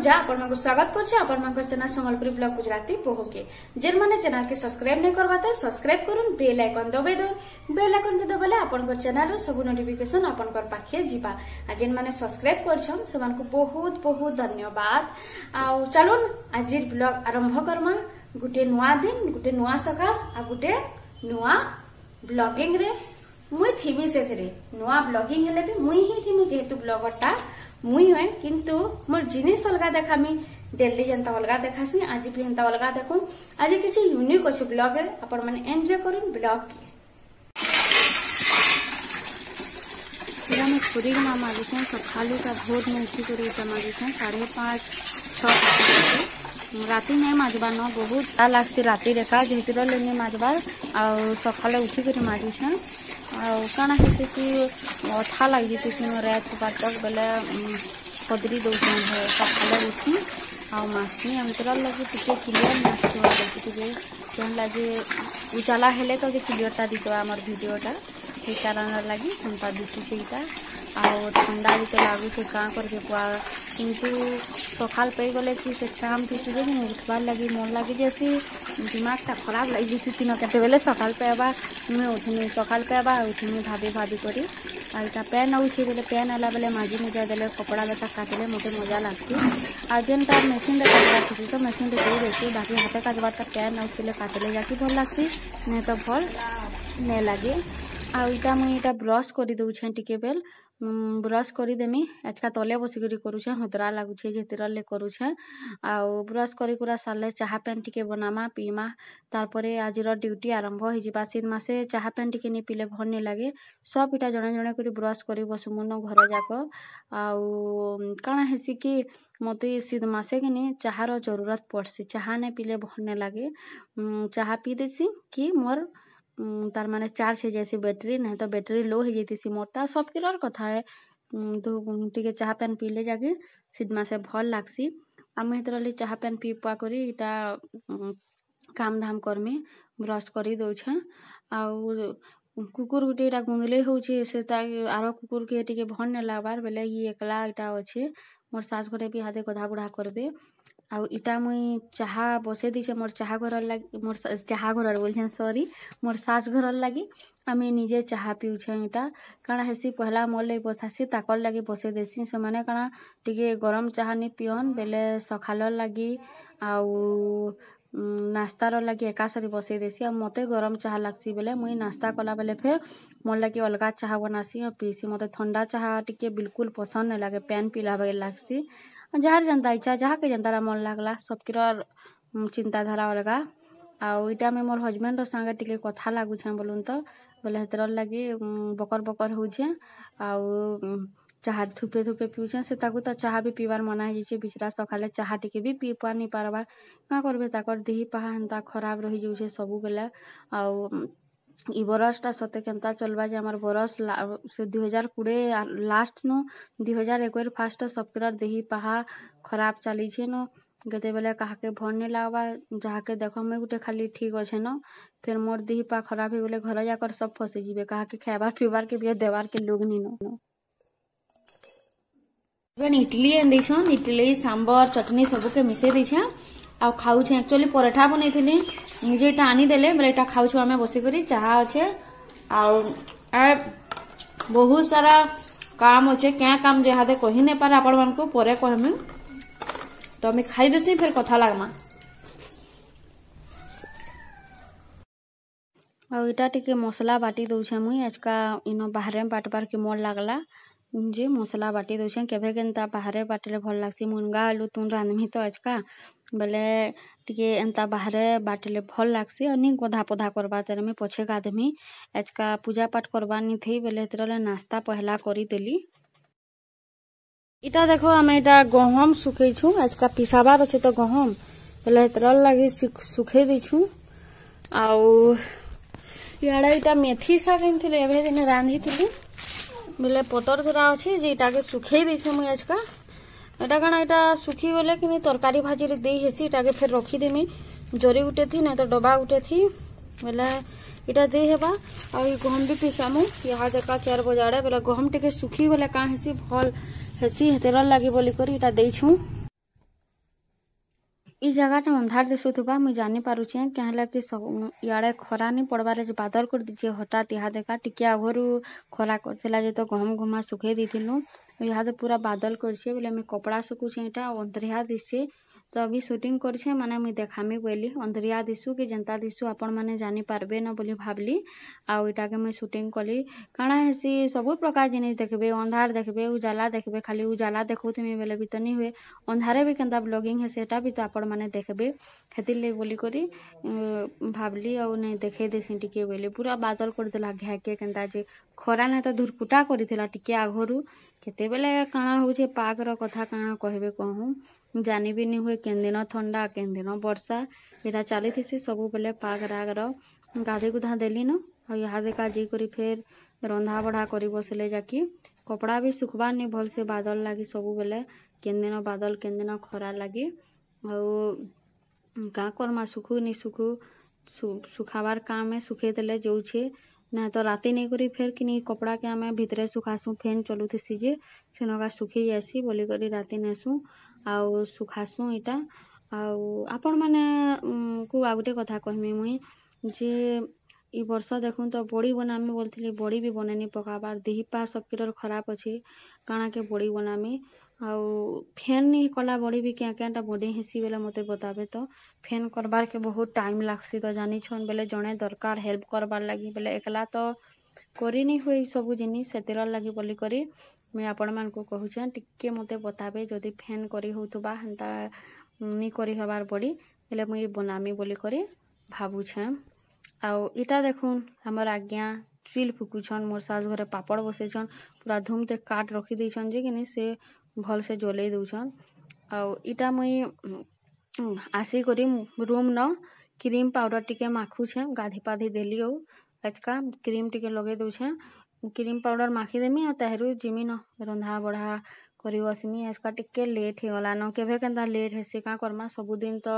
पूजा आपण स्वागत कर चैनल संबलपुरी ब्लॉग गुजराती बोहो के जेन माने चैनल के सब्सक्राइब नहीं करवा तो सब्सक्राइब करूँ बेल आइकन दबाई दौन बेल आइकन के दबाले आपण चैनल सब नोटिफिकेशन आपण पाखे जीवा जेन माने सब्सक्राइब करछन सेमान को बहुत बहुत धन्यवाद। आ चलून आज ब्लॉग आरंभ करमा गुटे नुआ दिन गुटे नुआ सकाळ आ गुटे नुआ ब्लॉगिंग रे मुई थीमी से थे नुआ ब्लॉगिंग हेले भी मुई ही थीमी जेहेतु ब्लॉगरटा मुई हुए किंतु मोर जिनिस अलगा देखामी डेली जनता अलगा देखासी आज भी जनता अलगा देखून आज किसी यूनिक अच्छे ब्लॉग रे आपण माने एंजॉय करूँ ब्लॉग की पूरी मागिछे सकालू का भोर में उठी कर मागिछे 5:30 6 राति नहीं माजबार न बहुत लागसी राति रेखा जेहतर लेनी माजबार आ सकाले उठी कर मागिछे काना है कि अठा लग जाती रात तक बेले पदरी दौन सकाले उठी आसनी अंतर लगे टे क्लीयर नाचते लगे उजाला हेले तो क्लीयरटा दीद आम भिडटा से कारण लगी सेमता दिशुचे ठंडा भी तो लगुचे क्या करके किंतु सकाल पे गले कि से काम थी उठबार लगी मन लगे जैसे दिमाग खराब लगी न के बेले सकाल पे आबा मुझे उठनी सकाल पे आबा उठनी भाभी भाभी करी आईटा पैन आउे बेले पैन आला बेले माजी मुजा देले कपड़ा लता काटले मते मजा लगती आ जेन तार मेसीन रे काटला तो मेसीन रे दे देती बाकी हाथे काटवा पैन आउे काटले जाकि भल लगसी नहीं तो भल नहीं लगे आईटा मुझे ब्रश कर दौछे टिके बेल ब्रश करदेमी आजका तले बसिक करुछे हदरा लगुचे जेतर करुछे आउ ब्रश करा सारे चाह पैन टिके बनामा पीमा तारपरे आज ड्यूटी आरंभ हो शीत मासे चाह पैन टिके नहीं पीले भल नहीं लगे सब इटा जड़े जड़े कर ब्रश कर बसमुन घर जाक आउ काना हेसी कि मते शीत मासे कि नहीं चाहार जरूरत पड़सी चाह नहीं पीले भल नहीं लगे चाह पी देसी कि मोर तार माने चार्ज हो जाए बैटरी नहीं तो बैटरी लो हो जाती मोटा सब किलर कथा है तो टे चाह पैन पीले जाके शीत मासे भल लगसी आम हेतर चाह पैन पी पुआ करी इटा काम धाम करमी ब्रश कर दौछे आउ कुकुर गुटे इटा गुंदले होचे से आर कुकुर के टिके भल नहीं लगबार बेले ये एकला इटा अच्छे मोर सास घरे भी हाथे गधा बुढ़ा करबे आउ इटा मुई चाह बसे दीछे मोर चाह घर लगी मोर चाह घर बोलछे सॉरी मोर सास घर लगी आम निजे चाह पीछे इटा काना हेसी पहला मोर लगे बसासी ताकर लगे बसे देसी से माने काना टिके गरम चाह नहीं पियन बेले सकाल लगी आउ नास्तार लगे एका सारी बसे देसी आ मते गरम चाह लगसी बेले मुई नास्ता कला बेले फिर मोर लगे अलगा चाह बनासी और पीसी मते ठंडा चाह टिके बिल्कुल पसंद नहीं लगे पैन पीला बेले लगसी जार जनता इच्छा जहाँ के जनता मन लगला सबकी चिंताधारा अलगा आउ इटा में मोर हजबैंड संगे टिके कथा लगुछे बोलून तो बोले हेतर लगे बकर बकर होछे आउ चाह थुपे थुपे पीछे से तो चाह भी पीबार मना है बिचरा सकाले चाह टिके भी पी पा नहीं पारबार क्या करबे ताकर देही पाहा हेन्ता खराब रही जाऊे सबू बेले आउ इ बरसटा सते केन्ता चलबा जे हमार बरस से 2020 लास्ट नो 2021 फास्ट सबकर देही पाहा खराब चली छे न गते बेले कहाके भर नहीं लगवा जहाँके देख में गोटे खाली ठीक अच्छे न फिर मोर देही पा खराब हो गले घर जाकर सब फंसी जीवे कहाके खाबार पीबार के भी देवार के लोग नहीं न इडली एंदीछन इडली सांबर चटनी सबू के मिसे दीछे आ खाऊे एक्चुअली पराठा बनई निजे इटा आनी देले बोले इटा खाऊ आम बसिक चाह अच्छे आ बहुत सारा काम अच्छे क्या काम जहादे कही नहीं पारे आपण मान को परे कहमी तो हमें खाई देसी फिर कथा लगमा आ इटा टिके मसला बाटी दौछे मुई आजका इन बाहर बाटबार के मन लगला जे मसला बाटी दौछे केभे केन्ता बाहर बाटले भल लगसी मुनगा आलू तुन रांधमी तो आजका बेले टिके एंता बाहर बाटले भल लगसी अनि गधा पधा करबा तेरे में पछे गाधमी आजका पूजा पाठ करबा नहीं थी बेले तेरे नाश्ता पहला करी देली इटा देखो आम इटा गहम सुखे छु आजका पिसाबार अच्छे तो गहम बेले तेरे लगे सुखे दी आउ इड़ा इटा मेथी शाग एबे दिन रांधी थी बेले पतर धरा अच्छे जे इटा के सुखे देछे मुई आजका एटा कण एटा सुखी गले कि तरकारी भाजी रे दे हेसी इटा के फिर रखीदेमी जरी गुटे थी ना तो डबा गुटे थी बेले इटा दे हेबा आ गहम भी पिसामु यहाँ देखा 4 बजाड़े बेले गहम टिके सुखी गले का हेसी भल हेसी हेतेर लगी बोली करी इटा देइछु इ जगहटा अंधार दिशुथबा मुई जानी पारुछे क्या कि इाड़े खरा नहीं पड़बार बादल कर दीजिए हठात यहाँ देखा टिके आगरू खरा करथिला जे तो गहम घुमा सुखे देथिलु यहाँ पूरा बादल करछे बोले मैं कपड़ा सुखुछे इटा अंधरिया दिशे तो अभी शूटिंग करछे माने मुई देखामी बोली अंधरिया दिशु कि जनता दिशु आपण माने जानी पारबे न बोली भाबली आ इटा के मुई शूटिंग कली काना हेसी सब प्रकार जिनिस देखबे अंधार देखबे उजाला देखबे खाली उजाला देखुथि बेले भी तो नहीं हुए अंधारे भी केनता ब्लॉगिंग है सेटा भी तो आपण माने देखबे खेतिर ले बोली करी भाबली आ नहीं देखे देसी टिके बोले पूरा बादल कर देला घाके केनता जे खरा ना तो धुरकुटा करिथिला टिके आघरू केते बेले काना होचे पागर कथा काना कहबे कहूँ जानी भी नहीं हुए केन दिन ठंडा केन दिन वर्षा एटा चली थी सब बेले पाग रागर गाधे गुधा देली न यहाँ देखा जी करी फेर रंधा बढ़ा करी बसले जाकि कपड़ा भी सुखबार नहीं भल से बादल लगी सब बेले केन दिन बादल केन दिन खरा लगी का करमा सुखु नहीं सुखु सुखाबार काम है सुखे देले जाऊे ना तो राति नहीं करी फेर कि नहीं कपड़ा के आम भितरे सुखासु फैन चलुथी जे सेनका सुखी जासी बोली करी राति नेसु आउ सुखासु इटा आपण माने को आ गोटे कथा कहमी मुई जे इ वर्ष देखूँ तो बड़ी बनामी बोलती बड़ी भी बनेनी पकाबार देही पा सबके खराब अच्छे काना के बड़ी बनामी आउ फैन नहीं कला बड़ी भी क्या क्या बड़ी हिसी बेले मते बताबे तो फैन करबार के बहुत टाइम लागसी तो जानी छन बेले जड़े दरकार हेल्प करबार लगी बेले एकला तो करी नहीं हुए सब जिनिस सेतिर लगी बोली करी मैं आपण मान को कहूछे टिके मते बताबे जदि फैन करी होतबा हंता नी करी हबार बड़ी बेले मुई बनामी बोली करी भाबुछे आउ इटा देखुन हमर आज्ञा चुल फुकुछन मोर सास घरे पापड़ बसेछन पूरा धूम ते काट रखी देछन जे कि से भल से जले दउछन आउ इटा मुई आसी करी रूम न क्रीम पाउडर टिके माखुछे गाधी पाधी देली हो आजका क्रीम टिके लगे दउछे क्रीम पाउडर माखी देमी आ तहरू जिमी न रंधा बढ़ा करी बसमी आजका टिके लेट हो गला न केभे केनता लेट हेसी का करमा सबुदिन तो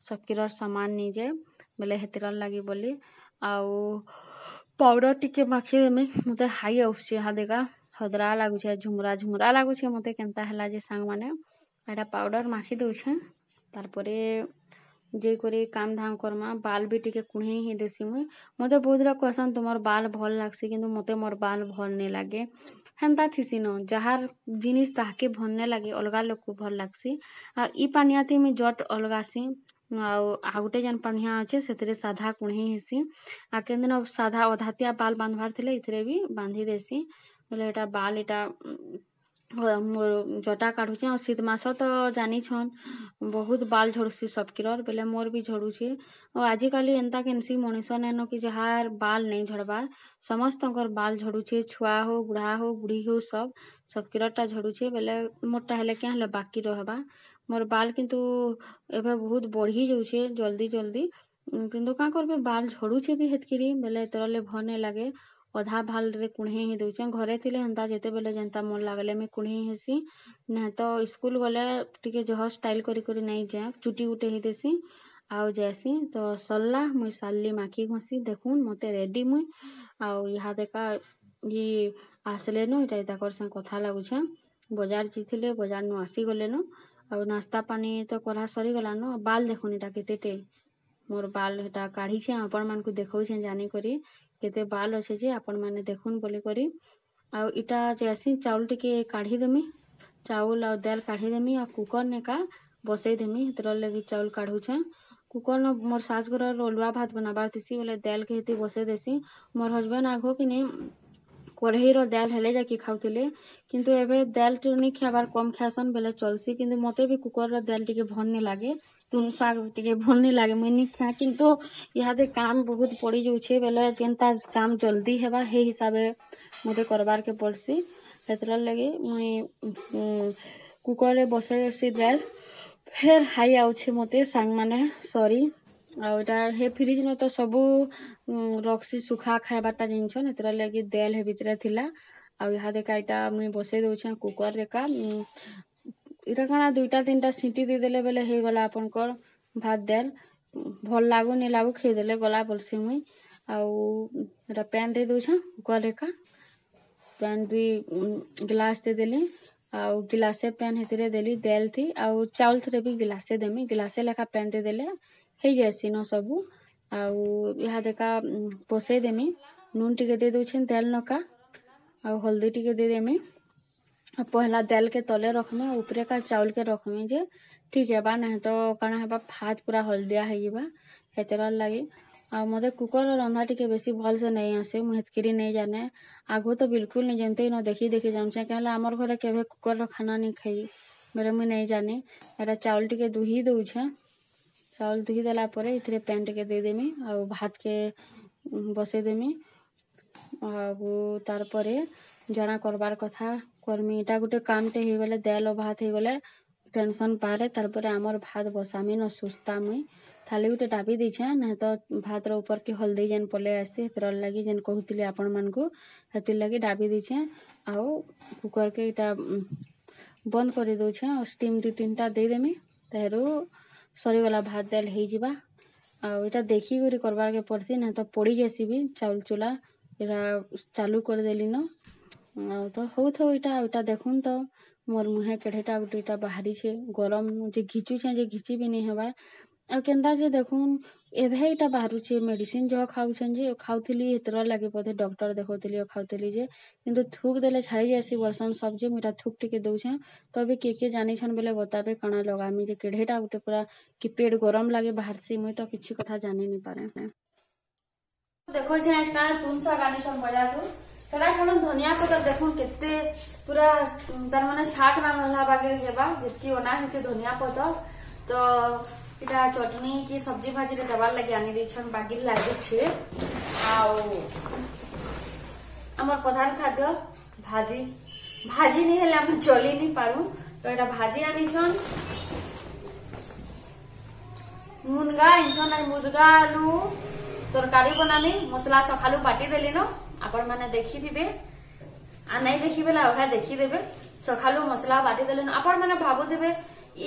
सबकिर सामान नहीं जाए बेले हेतिर लगी बोली आउ पाउडर टिके माखी देमी मते हाई आउछे यहाँ देखा हदरा लगुचे झुमरा झुमरा लगुचे मते केनता हला जे सांग माने एटा पाउडर माखी दउछे तारपरे जे करे काम धाम करमा बाल भी टिके कुणे ही देसी मुई मते बहुत लोग कहसन तुमर बाल भल लागसी किंतु मते मोर बाल भल नहीं लागे हेन्ता थिसी न जहार जिनिस ताके भलने लगे अलगा लोग को भल लागसी आ इ पानियाती में जट अलगासी आ गोटे जेन पानिया अच्छे से साधा कुणे हेसी आ केन दिन साधा अधातिया बाल बांधबार थिले इथिरे भी बांधी देसी बोले एटा बाल एटा मोर जटा काढ़ुचे और शीत मास तो जानी छन बहुत बाल झड़ुसी सबकिर बेले मोर भी झड़ुचे और आजिकल एंता केनसी मनीष नेन कि जहार बाल नहीं झड़बार समस्त बाल झड़ुचे छुआ हो बुढ़ी हो सबकिरटा झड़ुचे बेले मोरटा हेले क्या हेले बाकी रहबा मोर बाल किंतु एबे बहुत बढ़ी जाऊे जल्दी जल्दी किंतु का करबे बाल झड़ुचे भी हेतकिरी बेले तरले भने लगे अधा भाल रे कुणे ही दउचे घरे थिले हंता जेते बेले जनता मन लागले मैं कुणे हेसी ना तो स्कूल गले टिके जह स्टाइल करी करी नहीं जाए चुटी उटे ही देसी आउ जैसी तो सल्ला मुई साली माखी घसी देखुन मते रेडी मुई आउ यहाँ देखा ये आसले न इटा ताकर संग कथा लागुछे बाजार जीथिले बाजार नु आसी गले न आउ नाश्ता पानी तो करा सरी गला न बाल देखुन इटा केतेटे मोर बाल हेटा काढ़ी छे आपण मान को देखौ छे जानी करी केते बाल अच्छे जे आपण माने देखुन बोली करी आउ इटा जैसी चाउल टिके काढ़ी देमी चाउल और दाल काढ़ी देमी और कुकर ने का बसई देमी तर लगी चाउल काढ़ू छे कुकर न मोर सास घर रोलुआ भात बनाबार थिसी बोले दाल के हेती बसई देसी मोर हस्बैंड आगो कि नहीं कढ़ई रो दाल हेले जाकि खाउथिले किंतु एबे दाल टुनी खाबार कम खासन बेले चलसी किंतु मते भी कुकर रो दाल टिके भन नहीं लागे तुन साग टिके भल नहीं लगे मुई नहीं खा किंतु यहाँ काम बहुत पड़ी जाऊे बेले जेनता काम जल्दी हेबा हे हिसाबे मते करबार के पड़सी हेतर लगे मुई कुकर रे बसे देसी दाल फिर हाई आउछे मते सांग माने सॉरी आउटा हे फ्रिज न तो सबू रक्सी सुखा खाइबाटा जिनछ हेतर लगे दाल हे भितरे थिला आ यहाँ देखा इटा मुई बसे दउछे कुकर रे का इटा काना दुईटा तीनटा सीटी दे देले बेले हे गला आपनकर भात दाल भल लागू नहीं लागू खेदेले गला बोलसी मुई आउ एटा पैन दे दउछे कुकर रे का पैन दुई गिलास दे देली आउ गिलासे पैन हेतिरे देली देल थी आउ चाउल थरे भी गिलासे देमी गिलासे लेखा पैन दे देले हे जैसी न सबू आउ यहाँ देखा पोसे देमी नून टिके दे दूछन तेल नका आउ हल्दी टिके दे देमी पहला तेल के तले रखमे ऊपरे का चाउल के रखमे जे ठीक है बा नहीं तो काना है भात पूरा हल्दिया है हेतरा लगी आ मते कुकर रंधा टिके बेसी भल से नहीं आसे मु हेतकिरी नहीं जाने आगो तो बिल्कुल नहीं जानते न देखी देखी जाऊँ कहला आमर घरे केवे कुकर खाना नहीं खाई मेरे मुझे नहीं जाने एटा चाउल टिके दुही दौछे चाउल दुही देला परे इथरे पैन टिके दे देमी आ भात के बसे देमी आ तार परे जଣା करबार कथा करमी इटा गोटे कामटे हो गले देल भात हो गले टेंशन पारे तार परे आमर भात बसामी न सुस्ता मुई थाली गोटे डाबी दीछे नहीं तो भात ऊपर के हल्दी जेन पले आसती तर लगी जेन कहूली आपण मान को हेतिर लगी डाबी दीछे आउ कुकर के इटा बंद कर दौछे स्टीम 2-3टा दे देमी तेरू सरीगला भात देल हो जिबा आउ इटा देखी करी करबार के पड़सी नहीं तो पड़ी जैसी भी चाउल चूल्हा इटा चालू कर देली न तो हो थो इटा देखुन तो मोर मुहे केढ़ेटा गोटे इटा बाहरी छे गरम जे घिचुछे जे घिची भी नहीं हेबार आ केंदा जे देखुन एभे इटा बाहरु छे मेडिसिन जो खाउछन जे खाउथली हेतर लागे पथे डॉक्टर देखौथली खाउथली जे किंतु थूक देले छाड़ी जासी बरसन सब जे मिटा थूक टिके दउछे तबे के जानी छन बोले बताबे कणा लगामी जे केढ़ेटा गोटे पूरा कि पेट गरम लागे बाहर से मुई तो किछि कथा जानि नहीं पारे देखो छे इसका तुनसा गानी छन बजातु सेटा छन धनिया पतर देखुन केते पूरा तार माने साग ना रहला बागे हेबा जितकी ओना हेचे धनिया पतर तो इटा चटनी की सब्जी भाजी रे दबार लगी आनी देछन बागी लागे छे आउ हमर प्रधान खाद्य भाजी भाजी नहीं हेले हम चली नहीं पारू तो इटा भाजी आनी छन मुनगा इंसन मुर्गा आलू तरकारी बनानी मसला सखालू बाटी देली न आपण माने देखि दिबे आ नहीं देखि बेला ओहा देखि देबे सखालू मसला बाटी देले न आपण माने भाबु दिबे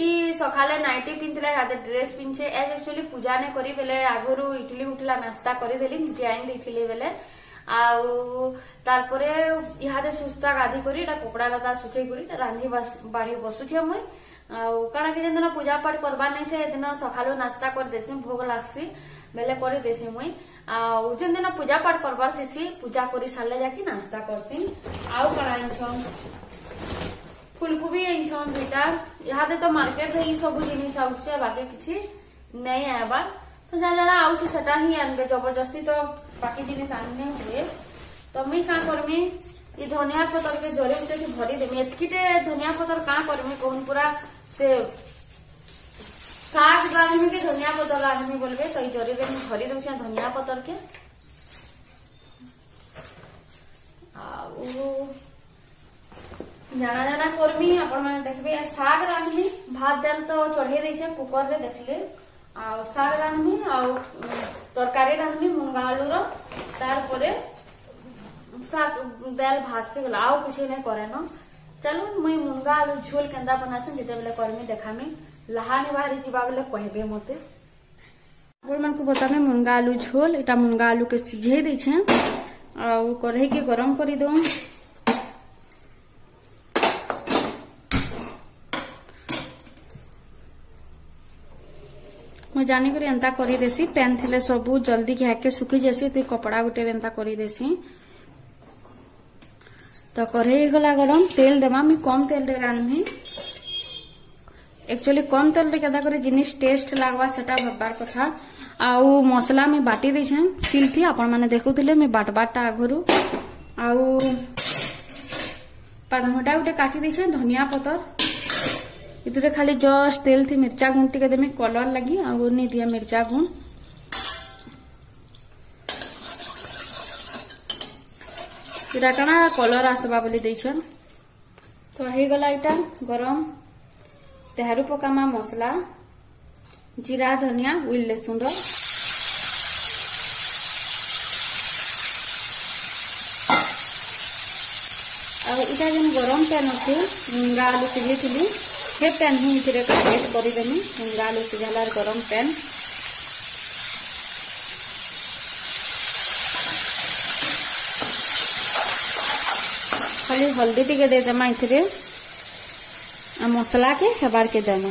ई सखाले नाइटी पिंथले आदे ड्रेस पिंचे एज एक्चुअली पूजा ने करी बेले आगुरु इडली उठला नाश्ता करी देली निजे आइन देथिले बेले आउ तार परे इहादे सुस्ता गाधी करी एटा कपड़ा लता सुखे करी रांधी बस बाड़ी बसुछे मुई आउ काना के दिन पूजा पाठ करबा नहीं थे दिन सखालू नाश्ता कर देसी भोग लागसी बेले करी देसी मुई आउ जिन दिन पूजा पाठ करबार थेसी पूजा करी सारले जाकी नाश्ता करसी आउ कणाइन छन फुलकोबी आइछन दुईटा इहादे तो मार्केट रे ई सब जिनिस आउछे बाकी किछि नहीं आबार तो जाना आउछे सेटा ही आनबे जबरदस्ती तो बाकी जिनिस आनने हुए तो मी का करमी ई धनिया पतर के जरे उते के भरी देमी एतकीटे धनिया पतर का करमी कोन पूरा से साग रांधमी के धनिया पतर रांधमी बोलबे तो ई जरे रे भरी दउछे धनिया पतर के आउ जाना जाना करमी आपण माने देखबे साग रांधमी भात दाल तो चढ़े देछे कुकर रे देखले आ साग रांधमी आ तरकारी रांधमी मुंगा आलू रो तार परे साग दाल भात के गला आउ किछ नै करे न चलो मुई मुंगा आलू झोल केंदा बनाछन जेते बेले करमी देखामी लहानी बाहरी जिबा बेले कहबे मते आपण मन को बतामे मुंगा आलू झोल एटा मुंगा आलू के सिझे देछे आ कढ़ई के गरम करी दो मैं जानी करी एंता करी देसी पैन थिले सबू जल्दी घाके सुखी जैसी तो कपड़ा गोटे एंता करी देसी तो कढ़ई गला गरम तेल देमा मी कम तेल रे रांधमी एक्चुअली कम तेल रे केदा करे जिनिस टेस्ट लागवा सेटा भबार कथा आउ मसला में बाटी देछे सिलथी आपण माने देखुथिले मैं बाटबाटा आगुरु आउ पादमटा गोटे काटी देछे धनिया पतर इतरे खाली जस्ट तेल थी मिर्चा गुण टिके देमे कलर लगी आउ नहीं दिया मिर्चा गुण इटा कणा कलर आसबा बोली देछन तो हे गला इटा गरम तेहारु पकामा मसला जीरा धनिया उइल लहसुन रो आ इटा जेन गरम पैन अछि मुंगा आलू सिझेथिली हे पैन ही इतरे का ऐड करी देमी मुंगा आलू सिझालार गरम पैन खाली हल्दी टिके दे देमा इतरे मसला के हेबार के देना।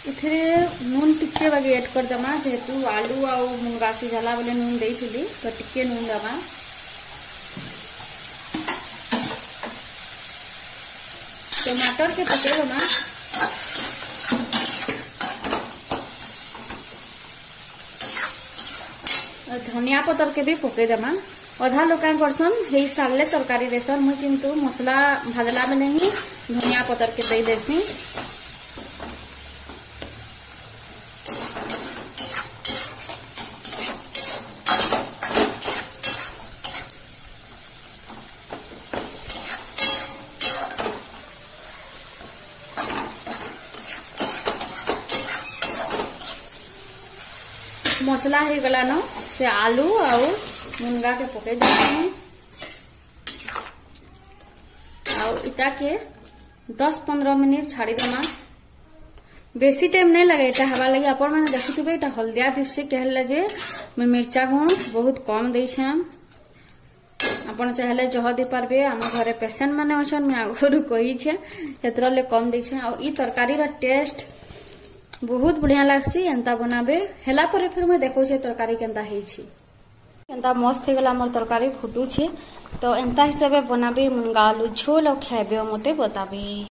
इथे नून टिके बाकी एड कर दमा जेहेतु आलू आ मुंगा सिझाला बेले नून देइथिली तो टिके नून दमा। टमाटर के पके दमा। धनिया पतर के भी पके दमा। अधा लोक करसन हे साले तरकारी देसन मुई किंतु मसला भाजला बेले ही धनिया पतर के दे देसी। मसला हो गला न से आलू और मुनगा के पके देते और इटा के 10-15 मिनट छाड़ी देमा। बेसी टाइम नहीं लगे इटा हवा लगे। अपन मैंने देखुवे इटा हल्दिया दिवसे कहले जे मैं मिर्चा गुण बहुत कम दे अपन चाहले जह दे पारबे। आम घरे पेसेंट माने अछन मैं आगुरु कही छे केतरले कम दे और ई तरकारी रा टेस्ट बहुत बढ़िया लागसी। एंता बनाबे हेला पर फिर मैं देखो छे तरकारी केंता हेई छी। एंता मस्त हे गला मोर तरकारी फुटू छे तो एंता हिसाबे बनाबे मुनगा आलू झोल और खाबे मते बताबी।